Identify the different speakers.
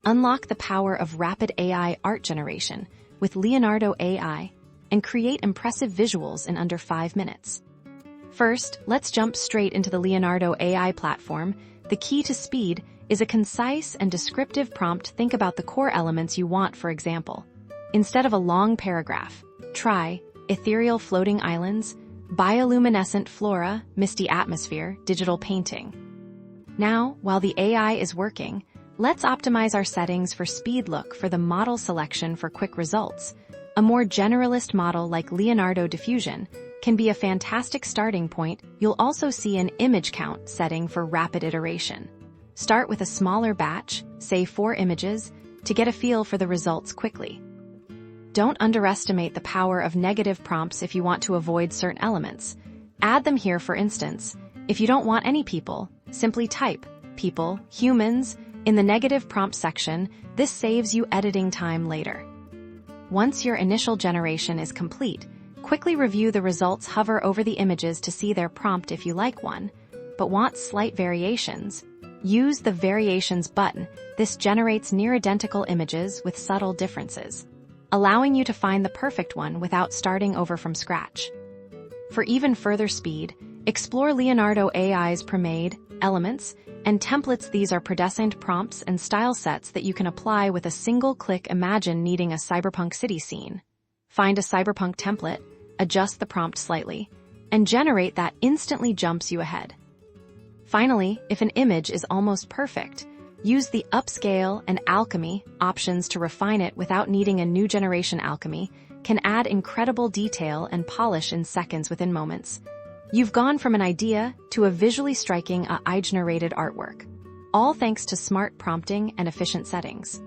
Speaker 1: Unlock the power of rapid AI art generation with Leonardo AI and create impressive visuals in under 5 minutes. First, let's jump straight into the Leonardo AI platform. The key to speed is a concise and descriptive prompt. Think about the core elements you want, for example. Instead of a long paragraph, try ethereal floating islands, bioluminescent flora, misty atmosphere, digital painting. Now, while the AI is working, let's optimize our settings for speed. Look for the model selection for quick results. A more generalist model like Leonardo Diffusion can be a fantastic starting point. You'll also see an image count setting for rapid iteration. Start with a smaller batch, say 4 images, to get a feel for the results quickly. Don't underestimate the power of negative prompts if you want to avoid certain elements. Add them here, for instance. If you don't want any people, simply type people, humans, in the negative prompt section. This saves you editing time later. Once your initial generation is complete, quickly review the results. Hover over the images to see their prompt. If you like one, but want slight variations, use the Variations button. This generates near-identical images with subtle differences, allowing you to find the perfect one without starting over from scratch. For even further speed, explore Leonardo AI's pre-made elements and templates. These are predesigned prompts and style sets that you can apply with a single click. Imagine needing a cyberpunk city scene. Find a cyberpunk template, adjust the prompt slightly, and generate that. Instantly jumps you ahead. Finally, if an image is almost perfect, use the Upscale and Alchemy options to refine it without needing a new generation. Alchemy can add incredible detail and polish in seconds. Within moments, you've gone from an idea to a visually striking AI-generated artwork, all thanks to smart prompting and efficient settings.